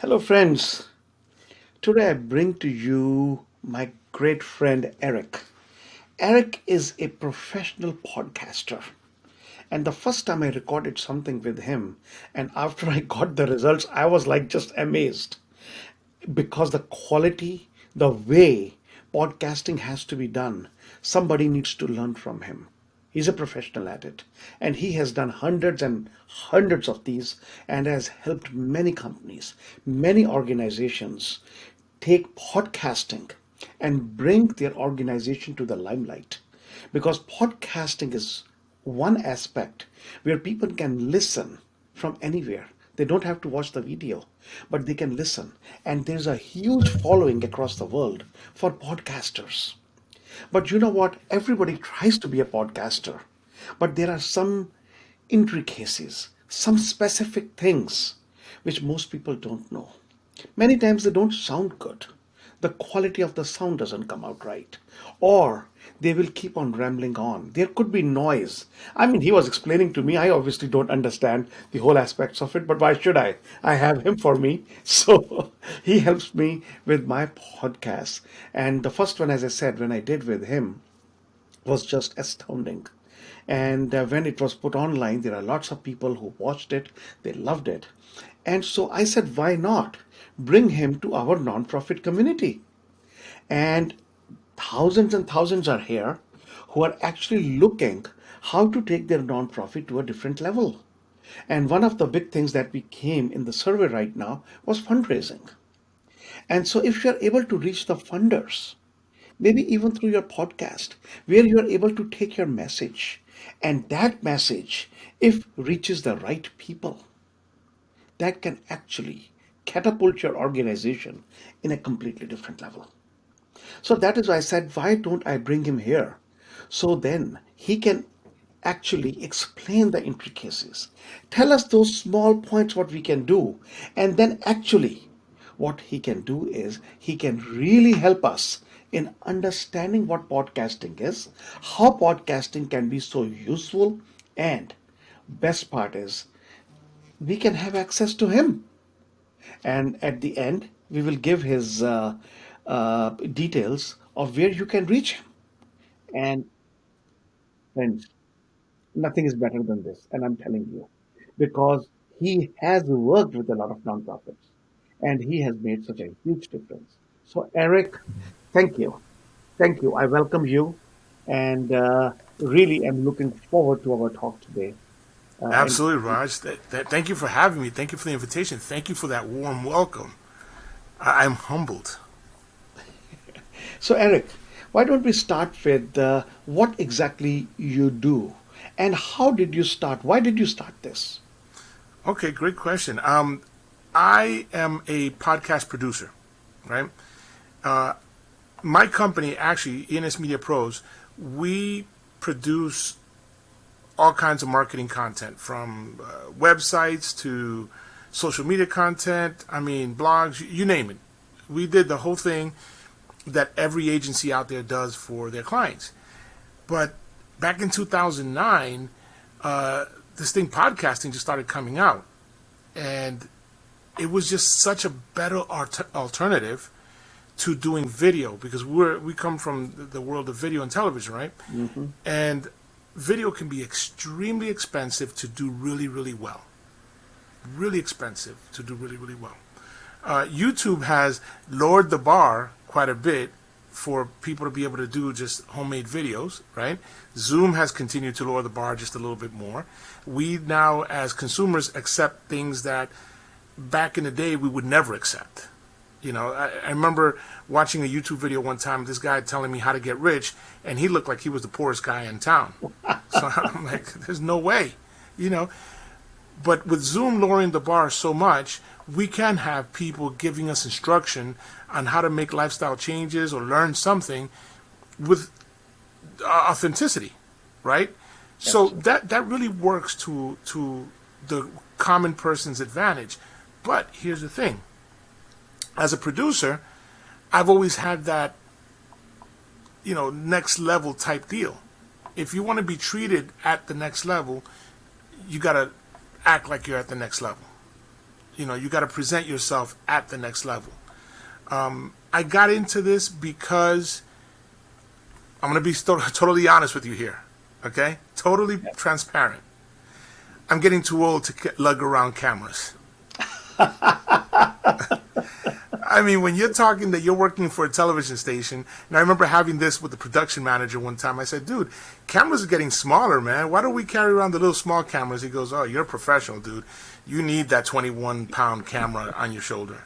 Hello, friends. Today I bring to you my great friend Eric. Eric is a professional podcaster. And the first time I recorded something with him, and after I got the results, I was like just amazed because the quality, the way podcasting has to be done, somebody needs to learn from him. He's a professional at it, and he has done hundreds and hundreds of these and has helped many companies, many organizations take podcasting and bring their organization to the limelight. Because podcasting is one aspect where people can listen from anywhere. They don't have to watch the video, but they can listen. And there's a huge following across the world for podcasters. But you know what? Everybody tries to be a podcaster, but there are some intricacies, some specific things which most people don't know. Many times they don't sound good. The quality of the sound doesn't come out right. Or they will keep on rambling on. There could be noise. I mean, he was explaining to me. I obviously don't understand the whole aspects of it, but why should I? I have him for me. So he helps me with my podcast. And the first one, as I said, when I did with him, was just astounding. And when it was put online, there are lots of people who watched it, they loved it. And so I said, why not bring him to our nonprofit community? And thousands and thousands are here who are actually looking how to take their nonprofit to a different level. And one of the big things that we came in the survey right now was fundraising. And so if you're able to reach the funders, maybe even through your podcast, where you're able to take your message, and that message, if reaches the right people, that can actually catapult your organization in a completely different level. So that is why I said, why don't I bring him here? So then he can actually explain the intricacies, tell us those small points what we can do, and then actually what he can do is he can really help us in understanding what podcasting is, how podcasting can be so useful, and best part is we can have access to him. And at the end, we will give his details of where you can reach him. And friends, nothing is better than this. And I'm telling you, because he has worked with a lot of nonprofits and he has made such a huge difference. So, Eric, thank you. Thank you. I welcome you. And really am looking forward to our talk today. And Absolutely, Raj. Thank you for having me. Thank you for the invitation. Thank you for that warm welcome. I'm humbled. so, Eric, why don't we start with what exactly you do and how did you start? Why did you start this? Okay, great question. I am a podcast producer, right? Uh, my company, actually, ENS Media Pros, we produce all kinds of marketing content from websites to social media content. I mean, blogs, you name it. We did the whole thing that every agency out there does for their clients. But back in 2009, this thing podcasting just started coming out, and it was just such a better alternative to doing video because we come from the world of video and television, right? Hmm. And video can be extremely expensive to do really, really well. Really expensive to do really, really well. YouTube has lowered the bar quite a bit for people to be able to do just homemade videos, right? Zoom has continued to lower the bar just a little bit more. We now, as consumers, accept things that back in the day we would never accept. I remember watching a YouTube video one time, this guy telling me how to get rich, and he looked like he was the poorest guy in town. So I'm like, there's no way, you know. But with Zoom lowering the bar so much, we can have people giving us instruction on how to make lifestyle changes or learn something with authenticity, right? So Absolutely. that really works to the common person's advantage. But here's the thing: as a producer, I've always had that next level type deal. If you want to be treated at the next level, you got to act like you're at the next level. You got to present yourself at the next level. I got into this because I'm going to be totally honest with you here. Okay? Totally transparent. I'm getting too old to lug around cameras. I mean, when you're talking that you're working for a television station, and I remember having this with the production manager one time. I said, dude, cameras are getting smaller, man. Why don't we carry around the little small cameras? He goes, oh, you're a professional, dude. You need that 21-pound camera on your shoulder.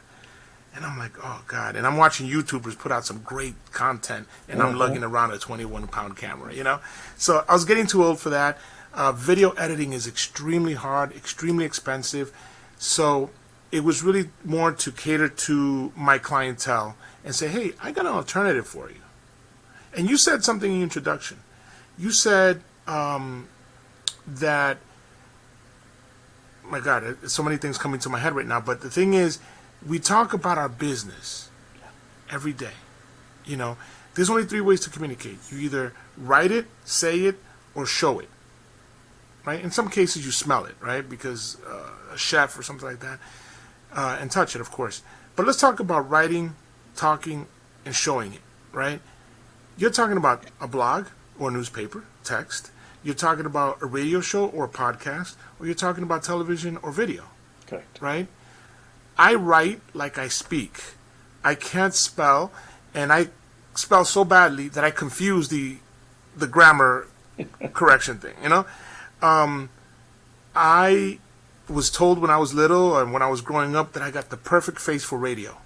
And I'm like, oh, God. And I'm watching YouTubers put out some great content, and I'm lugging around a 21-pound camera, So I was getting too old for that. Video editing is extremely hard, extremely expensive. So it was really more to cater to my clientele and say, hey, I got an alternative for you. And you said something in your introduction. You said that, my God, so many things coming to my head right now. But the thing is, we talk about our business every day. There's only 3 ways to communicate. You either write it, say it, or show it. Right? In some cases, you smell it, right? Because a chef or something like that. And touch it, of course. But let's talk about writing, talking, and showing it, right? You're talking about a blog or a newspaper, text. You're talking about a radio show or a podcast, or you're talking about television or video. Correct. Right? I write like I speak. I can't spell, and I spell so badly that I confuse the grammar correction thing, I was told when I was little and when I was growing up that I got the perfect face for radio.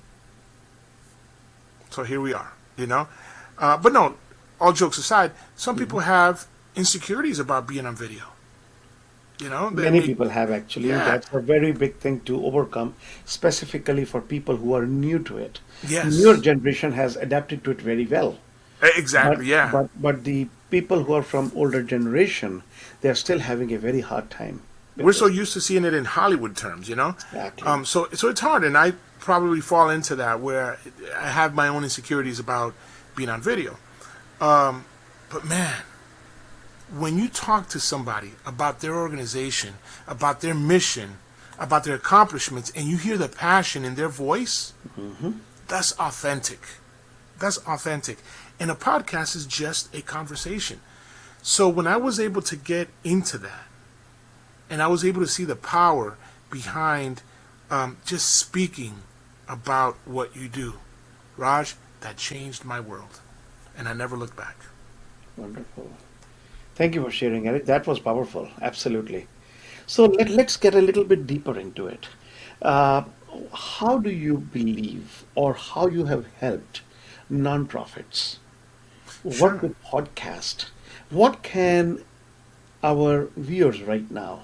So here we are, But no, all jokes aside, some people have insecurities about being on video. Many people have actually. Yeah. That's a very big thing to overcome, specifically for people who are new to it. Yes. Newer generation has adapted to it very well. Exactly, yeah. But the people who are from older generation, they're still having a very hard time. We're so used to seeing it in Hollywood terms, Exactly. So it's hard, and I probably fall into that where I have my own insecurities about being on video. But man, when you talk to somebody about their organization, about their mission, about their accomplishments, and you hear the passion in their voice, that's authentic. That's authentic. And a podcast is just a conversation. So when I was able to get into that, and I was able to see the power behind just speaking about what you do, Raj, that changed my world. And I never looked back. Wonderful. Thank you for sharing, Eric. That was powerful. Absolutely. So let's get a little bit deeper into it. How do you believe, or how you have helped nonprofits work Sure. with podcast? What can our viewers right now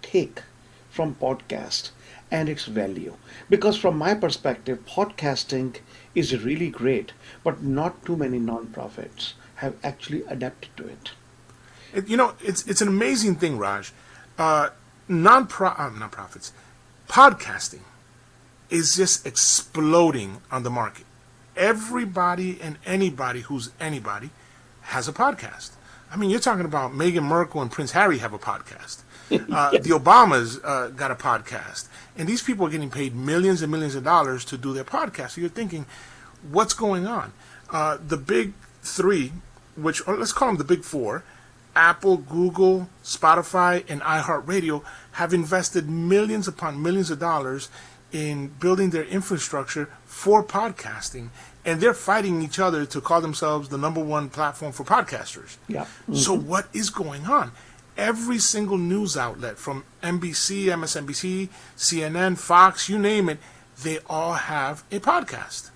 take from podcast and its value? Because from my perspective, podcasting is really great, but not too many nonprofits have actually adapted to it. It's an amazing thing, Raj. Nonprofits, podcasting is just exploding on the market. Everybody and anybody who's anybody has a podcast. I mean, you're talking about Meghan Markle and Prince Harry have a podcast. The Obamas got a podcast. And these people are getting paid millions and millions of dollars to do their podcast. So you're thinking, what's going on? The big 3, or let's call them the big 4, Apple, Google, Spotify, and iHeartRadio have invested millions upon millions of dollars in building their infrastructure for podcasting, and they're fighting each other to call themselves the #1 platform for podcasters. Yeah. So what is going on? Every single news outlet, from NBC, MSNBC, CNN, Fox, you name it, they all have a podcast.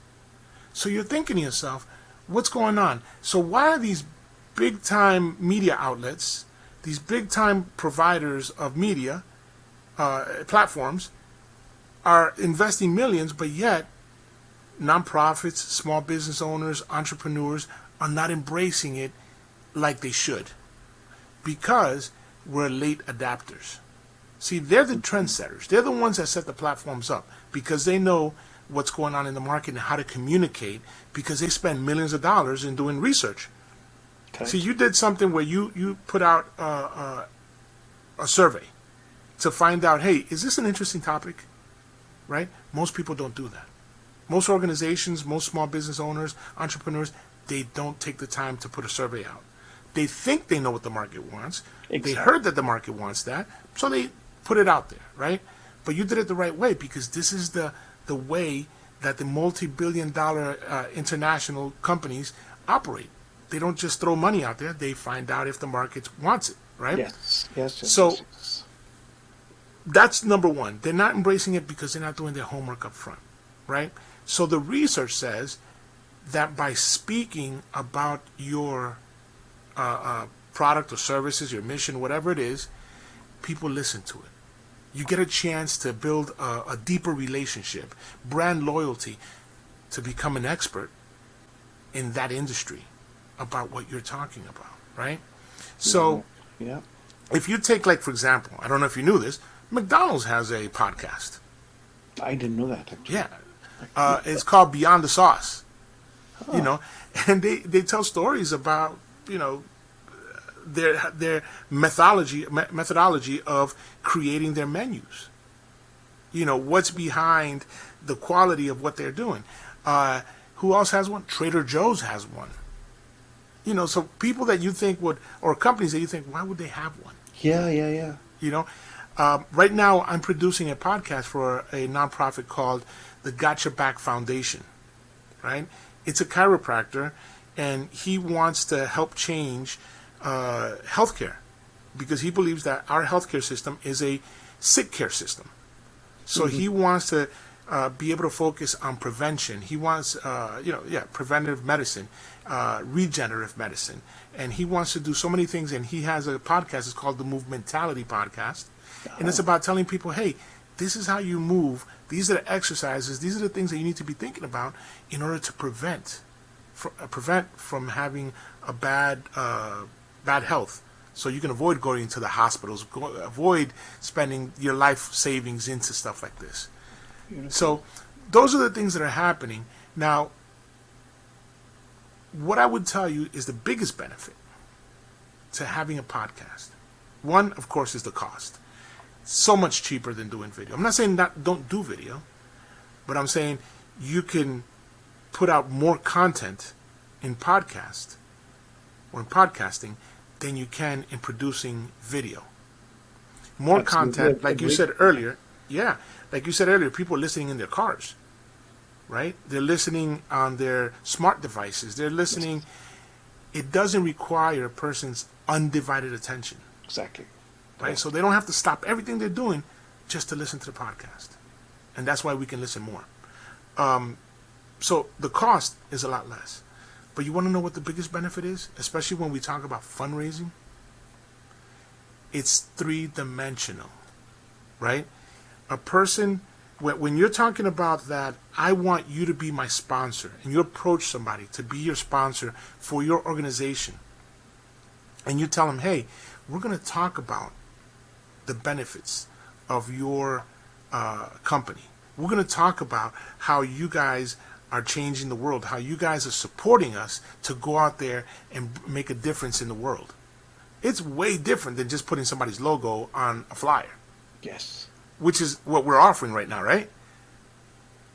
So you're thinking to yourself, what's going on? So why are these big-time media outlets, these big-time providers of media platforms, are investing millions, but yet nonprofits, small business owners, entrepreneurs are not embracing it like they should? Because we're late adapters. See, they're the trendsetters. They're the ones that set the platforms up because they know what's going on in the market and how to communicate, because they spend millions of dollars in doing research. Correct. See, you did something where you put out a survey to find out, hey, is this an interesting topic? right? Most people don't do that. Most organizations, most small business owners, entrepreneurs, they don't take the time to put a survey out. They think they know what the market wants. They Exactly. heard that the market wants that, so they put it out there, right? But you did it the right way, because this is the way that the multi-billion-dollar international companies operate. They don't just throw money out there. They find out if the market wants it, right? Yes, yes, yes, So yes, yes. that's number one. They're not embracing it because they're not doing their homework up front, right? So the research says that by speaking about your product or services, your mission, whatever it is, people listen to it. You get a chance to build a deeper relationship, brand loyalty, to become an expert in that industry about what you're talking about, right? So Yeah. if you take, like, for example, I don't know if you knew this, McDonald's has a podcast. I didn't know that, actually. Yeah. It's called Beyond the Sauce, you Huh. know, and they tell stories about, you know, their methodology of creating their menus. You know, what's behind the quality of what they're doing. Who else has one? Trader Joe's has one. You know, so people that you think would, or companies that you think, why would they have one? Yeah, yeah, yeah. You know, right now I'm producing a podcast for a nonprofit called the Got Your Back Foundation. Right? It's a chiropractor, and he wants to help change healthcare, because he believes that our healthcare system is a sick care system. So he wants to be able to focus on prevention. He wants, preventive medicine, regenerative medicine, and he wants to do so many things. And he has a podcast. It's called the Movementality Podcast, and it's about telling people, hey, this is how you move. These are the exercises. These are the things that you need to be thinking about in order to prevent from having a bad health. So you can avoid going to the hospitals, avoid spending your life savings into stuff like this. Beautiful. So those are the things that are happening. Now, what I would tell you is the biggest benefit to having a podcast. One, of course, is the cost. So much cheaper than doing video. I'm not saying don't do video, but I'm saying you can put out more content in podcast or in podcasting than you can in producing video. More Absolutely. content, like you Agreed. said earlier. Yeah, like you said earlier, people are listening in their cars, right? They're listening on their smart devices. They're listening. It doesn't require a person's undivided attention, Exactly. right? So they don't have to stop everything they're doing just to listen to the podcast. And that's why we can listen more. So the cost is a lot less. But you want to know what the biggest benefit is? Especially when we talk about fundraising? It's three-dimensional, right? A person, when you're talking about that, I want you to be my sponsor, and you approach somebody to be your sponsor for your organization, and you tell them, hey, we're going to talk about the benefits of your company. We're going to talk about how you guys are changing the world, how you guys are supporting us to go out there and make a difference in the world. It's way different than just putting somebody's logo on a flyer, Yes. which is what we're offering right now, right?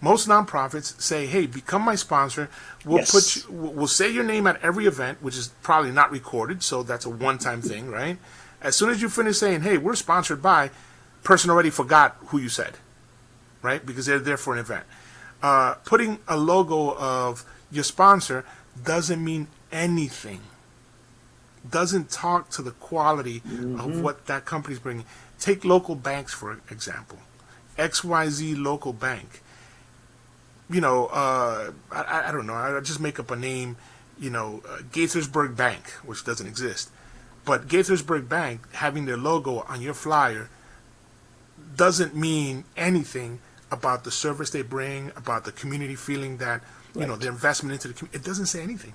Most nonprofits say, hey, become my sponsor. We'll Yes. we'll say your name at every event, which is probably not recorded, so that's a one-time thing, right? As soon as you finish saying, hey, we're sponsored by, person already forgot who you said, right? Because they're there for an event. Putting a logo of your sponsor doesn't mean anything. Doesn't talk to the quality of what that company's bringing. Take local banks, for example. XYZ local bank. You know, I don't know. I just make up a name. You know, Gaithersburg Bank, which doesn't exist. But Gaithersburg Bank having their logo on your flyer doesn't mean anything about the service they bring, about the community feeling that, you know, Right. their investment into the community. It doesn't say anything.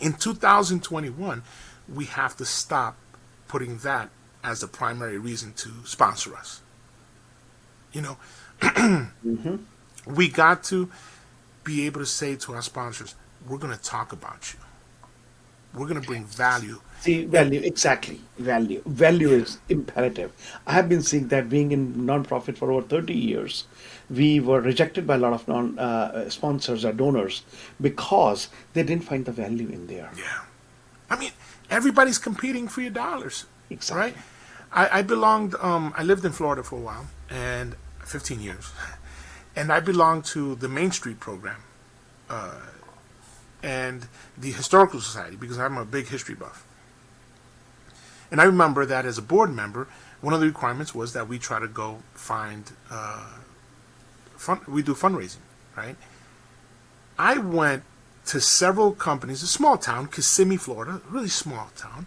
In 2021, we have to stop putting that as the primary reason to sponsor us. You know, we got to be able to say to our sponsors, we're going to talk about you. We're going to bring value. See, And value, exactly. Value. Value yeah, is imperative. I have been seeing that being in nonprofit for over 30 years, we were rejected by a lot of non sponsors or donors because they didn't find the value in there. yeah. I mean, everybody's competing for your dollars, right? Exactly. I lived in Florida for a while, and 15 years, and I belonged to the Main Street program and the Historical Society because I'm a big history buff. And I remember that as a board member, one of the requirements was that we try to go find we do fundraising, right? I went to several companies, a small town, Kissimmee, Florida, a really small town.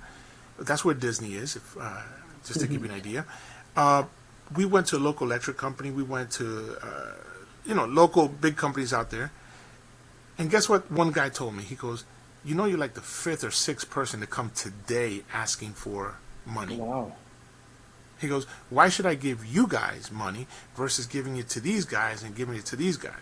That's where Disney is, just to give you an idea. We went to a local electric company. We went to, local big companies out there. And guess what one guy told me? He goes, you're like the fifth or sixth person to come today asking for money. Wow. He goes, why should I give you guys money versus giving it to these guys and giving it to these guys?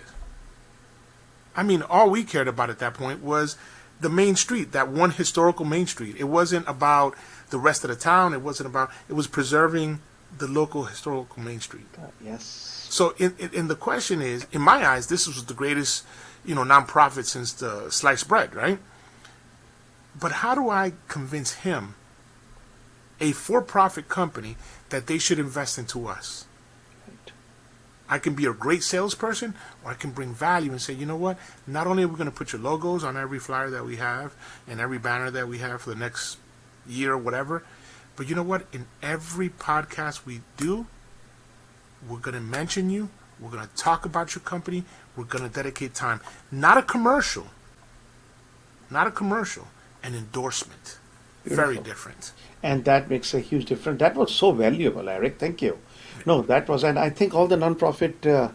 I mean, all we cared about at that point was the main street, that one historical main street. It wasn't about the rest of the town. It was preserving the local historical main street. Yes. So in the question is, in my eyes, this was the greatest, nonprofit since the sliced bread, right? But how do I convince him, a for-profit company, that they should invest into us? Right. I can be a great salesperson, or I can bring value and say, you know what? Not only are we going to put your logos on every flyer that we have and every banner that we have for the next year or whatever, but you know what? In every podcast we do, we're going to mention you. We're going to talk about your company. We're going to dedicate time. Not a commercial. An endorsement. Beautiful. Very different. And that makes a huge difference. That was so valuable, Eric. Thank you. No, that was, and I think all the nonprofit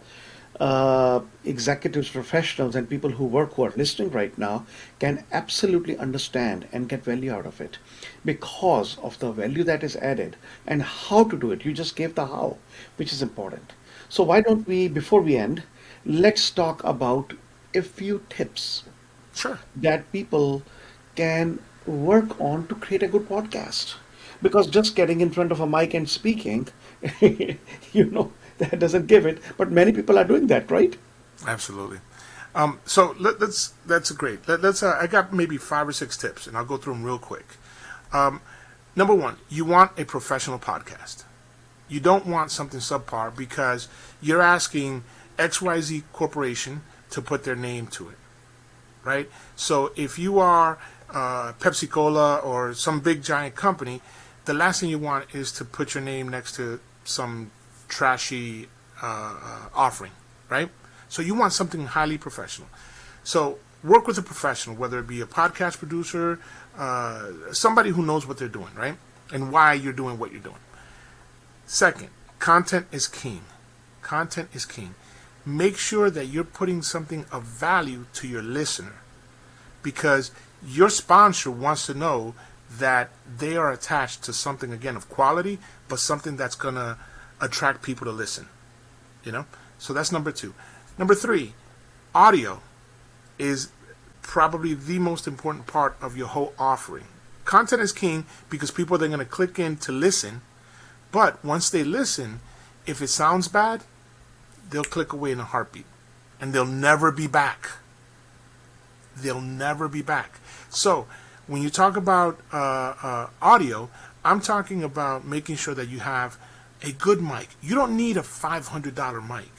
executives, professionals, and people who are listening right now can absolutely understand and get value out of it because of the value that is added and how to do it. You just gave the how, which is important. So why don't we, before we end, let's talk about a few tips Sure. that people can work on to create a good podcast. Because just getting in front of a mic and speaking, that doesn't give it. But many people are doing that, right? Absolutely. So that's great. I got maybe 5 or 6 tips, and I'll go through them real quick. Number one, you want a professional podcast. You don't want something subpar because you're asking XYZ Corporation to put their name to it, right? So if you are Pepsi Cola or some big giant company, the last thing you want is to put your name next to some trashy offering, right? So you want something highly professional. So work with a professional, whether it be a podcast producer, somebody who knows what they're doing, right? And why you're doing what you're doing. Second, content is king. Content is king. Make sure that you're putting something of value to your listener because your sponsor wants to know that they are attached to something, again, of quality, but something that's going to attract people to listen. So that's number 2. Number 3, audio is probably the most important part of your whole offering. Content is king because people are then going to click in to listen, but once they listen, if it sounds bad, they'll click away in a heartbeat, and they'll never be back. They'll never be back. So when you talk about audio, I'm talking about making sure that you have a good mic. You don't need a $500 mic.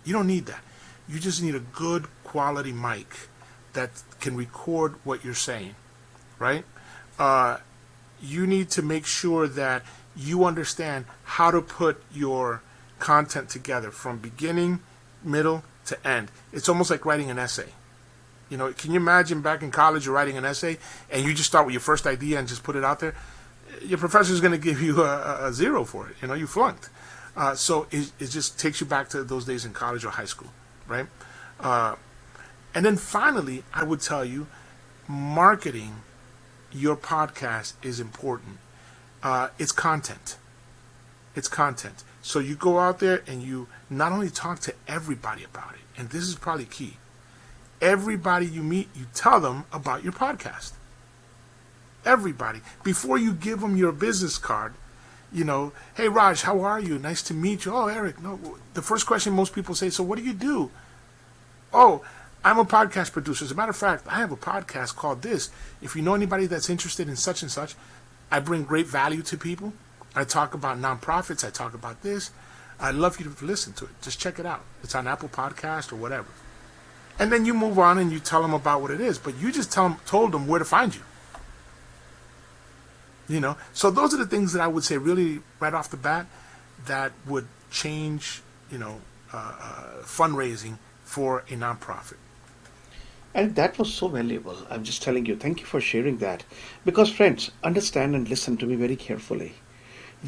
You don't need that. You just need a good quality mic that can record what you're saying, right? You need to make sure that you understand how to put your content together from beginning, middle to end. It's almost like writing an essay. Can you imagine back in college you're writing an essay and you just start with your first idea and just put it out there? Your professor's going to give you a 0 for it. You flunked. So it just takes you back to those days in college or high school, right? And then finally, I would tell you, marketing your podcast is important. It's content. It's content. So you go out there and you not only talk to everybody about it, and this is probably key. Everybody you meet, you tell them about your podcast. Everybody. Before you give them your business card, hey Raj, how are you? Nice to meet you. Oh, Eric. No, the first question most people say, so what do you do? Oh, I'm a podcast producer. As a matter of fact, I have a podcast called this. If you know anybody that's interested in such and such, I bring great value to people. I talk about nonprofits. I talk about this. I'd love you to listen to it. Just check it out. It's on Apple Podcast or whatever. And then you move on and you tell them about what it is. But you just told them where to find you. So those are the things that I would say really right off the bat that would change, fundraising for a nonprofit. And that was so valuable. I'm just telling you, thank you for sharing that. Because, friends, understand and listen to me very carefully.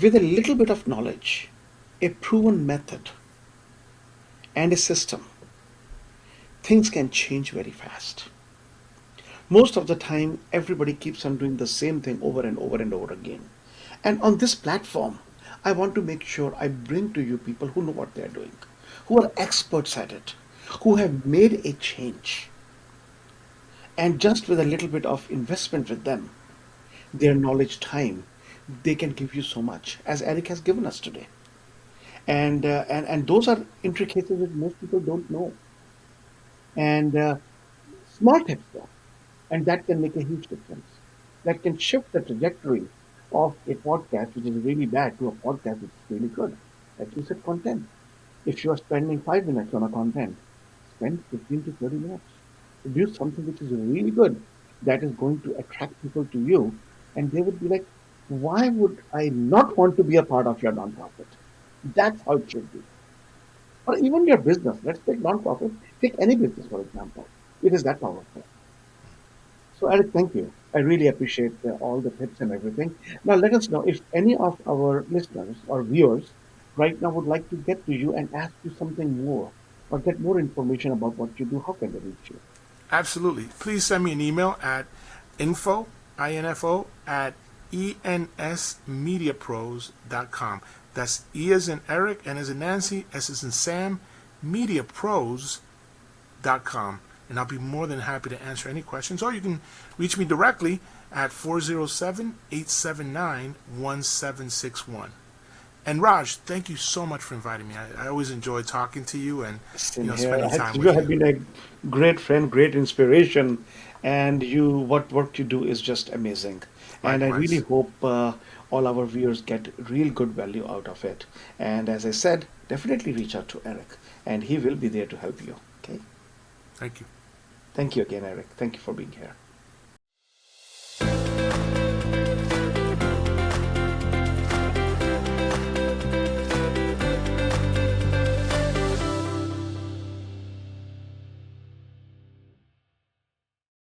With a little bit of knowledge, a proven method, and a system, things can change very fast. Most of the time, everybody keeps on doing the same thing over and over and over again. And on this platform, I want to make sure I bring to you people who know what they're doing, who are experts at it, who have made a change. And just with a little bit of investment with them, their knowledge, time, they can give you so much, as Eric has given us today. And those are intricacies that most people don't know. And small tips there. And that can make a huge difference. That can shift the trajectory of a podcast, which is really bad, to a podcast which is really good. Like you said, content. If you are spending 5 minutes on a content, spend 15 to 30 minutes. Produce something which is really good, that is going to attract people to you, and they would be like, why would I not want to be a part of your nonprofit? That's how it should be. Or even your business. Let's take nonprofit. Take any business, for example. It is that powerful. So, Eric, thank you. I really appreciate all the tips and everything. Now, let us know if any of our listeners or viewers right now would like to get to you and ask you something more or get more information about what you do. How can they reach you? Absolutely. Please send me an email at info at ensmediapros.com. That's E as in Eric, N as in Nancy, S as in Sam, mediapros.com. And I'll be more than happy to answer any questions. Or you can reach me directly at 407-879-1761. And Raj, thank you so much for inviting me. I always enjoy talking to you and Same here. spending time You with have you. been a great friend, great inspiration, and what work you do is just amazing. And I really Likewise. hope all our viewers get real good value out of it. And as I said, definitely reach out to Eric, and he will be there to help you. Okay. Thank you. Thank you again, Eric. Thank you for being here.